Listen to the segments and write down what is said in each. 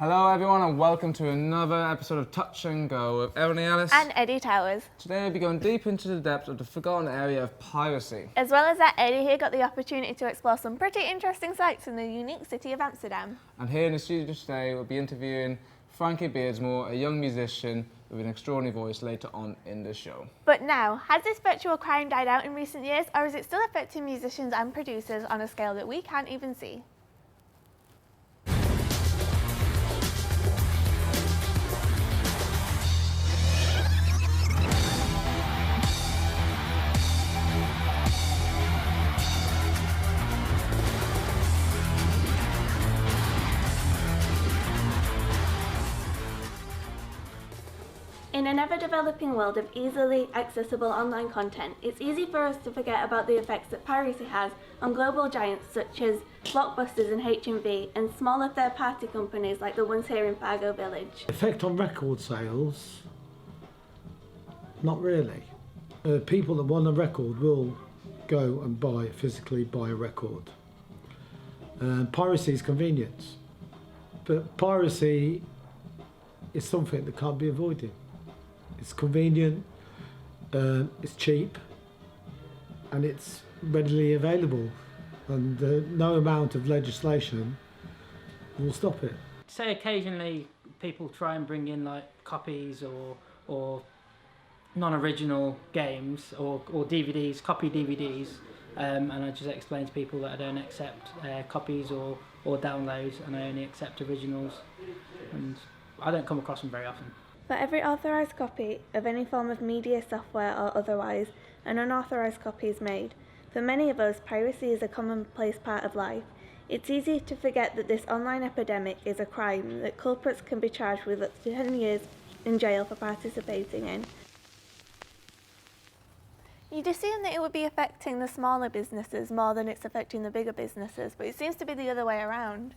Hello everyone and welcome to another episode of Touch and Go with Emily Ellis and Eddie Towers. Today we'll be going deep into the depths of the forgotten area of piracy. As well as that, Eddie here got the opportunity to explore some pretty interesting sites in the unique city of Amsterdam. And here in the studio today we'll be interviewing Frankie Beardsmore, a young musician with an extraordinary voice later on in the show. But now, has this virtual crime died out in recent years, or is it still affecting musicians and producers on a scale that we can't even see? In an ever-developing world of easily accessible online content, it's easy for us to forget about the effects that piracy has on global giants such as Blockbusters and HMV and smaller third-party companies like the ones here in Fargo Village. Effect on record sales? Not really. People that want a record will go and physically buy a record. Piracy is convenience, but piracy is something that can't be avoided. It's convenient, it's cheap, and it's readily available, and no amount of legislation will stop it. Say occasionally people try and bring in like copies or non-original games or DVDs, copy DVDs, and I just explain to people that I don't accept copies or downloads, and I only accept originals, and I don't come across them very often. For every authorised copy of any form of media, software or otherwise, an unauthorised copy is made. For many of us, piracy is a commonplace part of life. It's easy to forget that this online epidemic is a crime that culprits can be charged with up to 10 years in jail for participating in. You'd assume that it would be affecting the smaller businesses more than it's affecting the bigger businesses, but it seems to be the other way around.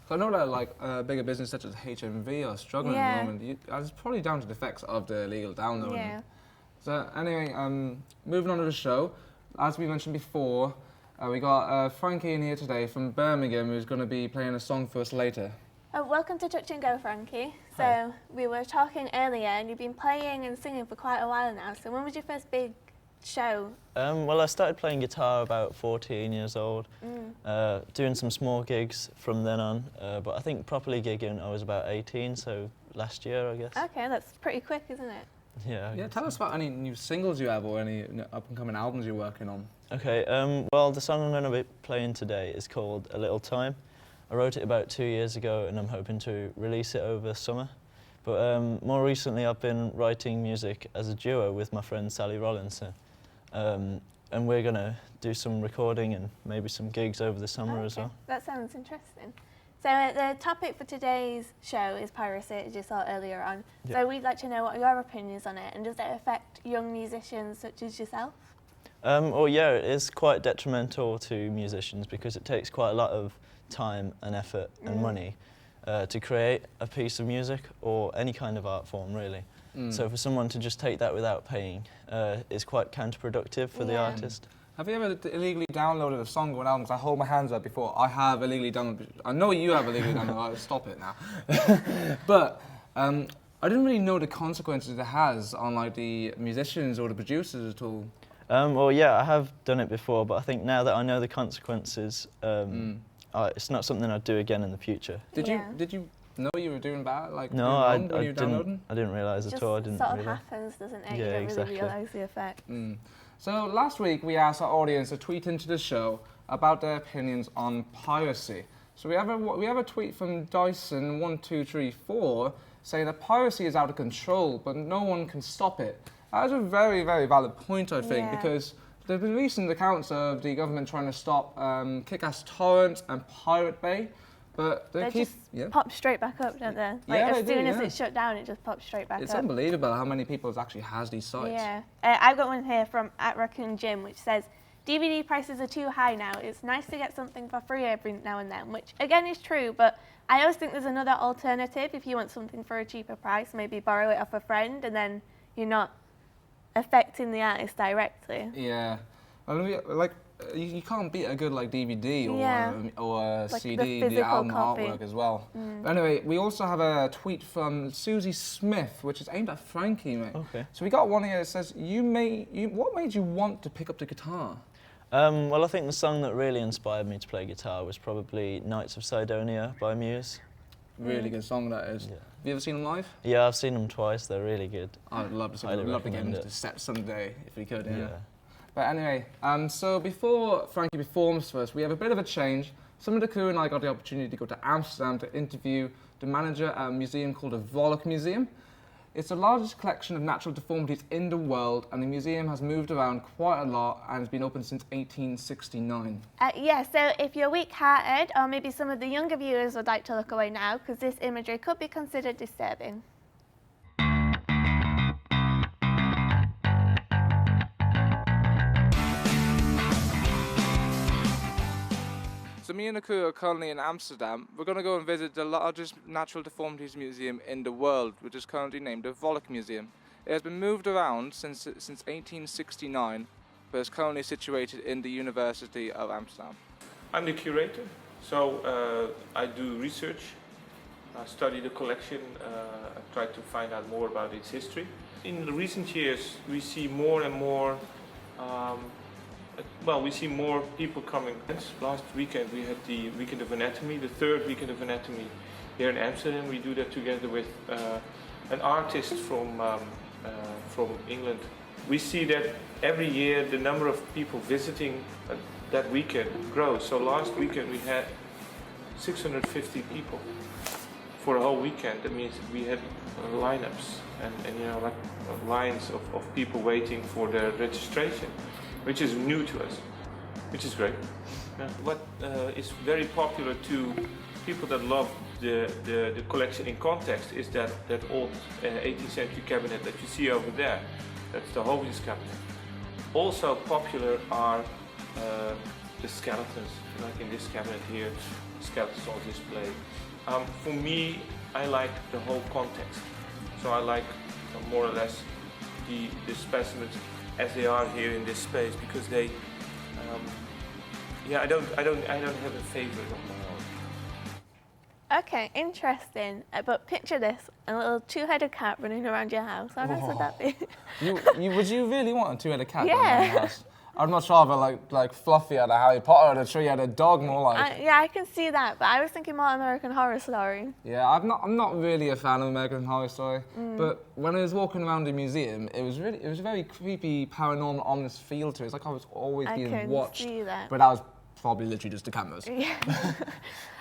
So I know that bigger businesses such as HMV are struggling at the moment. It's probably down to the effects of the illegal downloading. Yeah. So anyway, moving on to the show, as we mentioned before, we got Frankie in here today from Birmingham who's going to be playing a song for us later. Welcome to Touch and Go, Frankie. Hi. So we were talking earlier and you've been playing and singing for quite a while now, so when was your first big show? Well, I started playing guitar about 14 years old, doing some small gigs from then on, but I think properly gigging I was about 18, so last year I guess. Okay, that's pretty quick, isn't it? Yeah. Tell us about any new singles you have or any up-and-coming albums you're working on. Okay, well the song I'm going to be playing today is called A Little Time. I wrote it about 2 years ago and I'm hoping to release it over summer. But more recently I've been writing music as a duo with my friend Sally Rollinson. And we're going to do some recording and maybe some gigs over the summer as well. That sounds interesting. So the topic for today's show is piracy, as you saw earlier on. Yeah. So we'd like to know what your opinions on it, and does it affect young musicians such as yourself? Well, yeah, it is quite detrimental to musicians because it takes quite a lot of time and effort and money to create a piece of music or any kind of art form, really. So for someone to just take that without paying is quite counterproductive for the artist. Have you ever illegally downloaded a song or an album? Because I hold my hands up before. I have illegally downloaded. I know you have illegally downloaded. I'll stop it now. But I didn't really know the consequences it has on like the musicians or the producers at all. Well, yeah, I have done it before, but I think now that I know the consequences, it's not something I'd do again in the future. Did you know you were doing bad? Like no, I didn't realise at all. I didn't sort of really. happens, doesn't it? Yeah, You don't exactly. really realise the effect. So last week we asked our audience to tweet into the show about their opinions on piracy. So we have a tweet from Dyson1234 saying that piracy is out of control, but no one can stop it. That is a very, very valid point, I think, because there have been recent accounts of the government trying to stop Kick-Ass Torrent and Pirate Bay, but they just pop straight back up, don't they? Like as soon as it's shut down, it just pops straight back up. It's unbelievable how many people actually has these sites. Yeah, I've got one here from @RaccoonJim, which says, DVD prices are too high now. It's nice to get something for free every now and then, which again is true, but I always think there's another alternative if you want something for a cheaper price, maybe borrow it off a friend and then you're not affecting the artist directly. Yeah. Like you can't beat a good like DVD or a Like the CD, the physical album copy. artwork as well. But anyway, we also have a tweet from Susie Smith, which is aimed at Frankie, mate. Okay. So we got one here that says, what made you want to pick up the guitar? Well, I think the song that really inspired me to play guitar was probably Knights of Sidonia by Muse. Really good song that is. Yeah. Have you ever seen them live? Yeah, I've seen them twice. They're really good. I'd love to see Highly them. I'd love to get them recommend to it. set someday if we could. Yeah. But anyway, so before Frankie performs for us, we have a bit of a change. Some of the crew and I got the opportunity to go to Amsterdam to interview the manager at a museum called the Volk Museum. It's the largest collection of natural deformities in the world, and the museum has moved around quite a lot and has been open since 1869. Yeah, so if you're weak-hearted, or maybe some of the younger viewers would like to look away now, because this imagery could be considered disturbing. So me and the crew are currently in Amsterdam. We're going to go and visit the largest natural deformities museum in the world, which is currently named the Volk Museum. It has been moved around since 1869, but is currently situated in the University of Amsterdam. I'm the curator, so I do research, I study the collection, I try to find out more about its history. In the recent years, we see more and more we see more people coming. Last weekend we had the Weekend of Anatomy, the third Weekend of Anatomy here in Amsterdam. We do that together with an artist from England. We see that every year the number of people visiting that weekend grows. So last weekend we had 650 people for a whole weekend. That means that we had lineups and you know, like lines of people waiting for their registration, which is new to us, which is great. Yeah. What is very popular to people that love the collection in context is that old 18th century cabinet that you see over there. That's the Hovey's cabinet. Also popular are the skeletons, like in this cabinet here, skeletons on display. For me, I like the whole context. So I like more or less the specimens as they are here in this space, because they, I don't have a favorite of my own. Okay, interesting. But picture this, a little two-headed cat running around your house. How nice would that be? Would you really want a two-headed cat? Yeah. In your house? I'd much rather like Fluffy had a Harry Potter, or a tree had a dog, more like. Yeah, I can see that, but I was thinking more American Horror Story. Yeah, I'm not really a fan of American Horror Story, but when I was walking around the museum, it was a very creepy, paranormal, ominous feel to it. It's like I was always I being can watched. see that. But that was probably literally just the cameras. Yeah.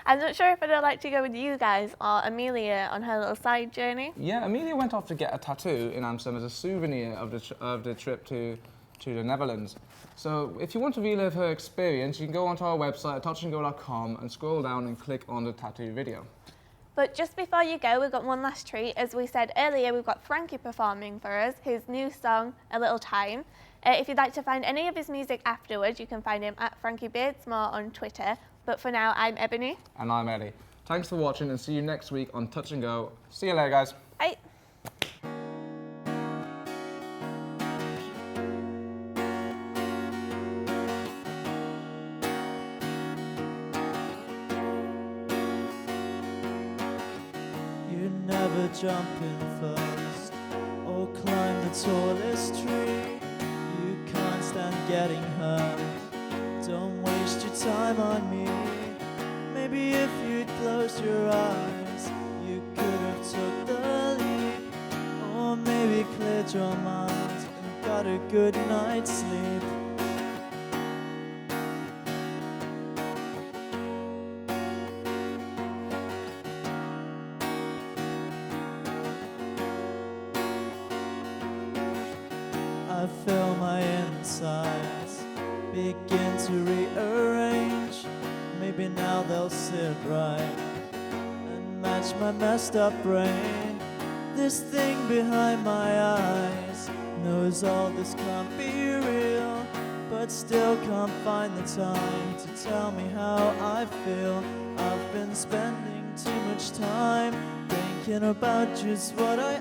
I'm not sure if I'd like to go with you guys or Amelia on her little side journey. Yeah, Amelia went off to get a tattoo in Amsterdam as a souvenir of the trip to the Netherlands. So if you want to relive her experience, you can go onto our website, touchandgo.com, and scroll down and click on the tattoo video. But just before you go, we've got one last treat. As we said earlier, we've got Frankie performing for us, his new song, A Little Time. If you'd like to find any of his music afterwards, you can find him at Frankie Beardsmore on Twitter. But for now, I'm Ebony. And I'm Eddie. Thanks for watching, and see you next week on Touch and Go. See you later, guys. Bye. You never jump in first or climb the tallest tree. You can't stand getting hurt. Don't waste your time on me. Maybe if you'd closed your eyes, you could have took the leap. Or maybe cleared your mind and got a good night's sleep. I feel my insides begin to rearrange. Maybe now they'll sit right and match my messed up brain. This thing behind my eyes knows all this can't be real, but still can't find the time to tell me how I feel. I've been spending too much time thinking about just what I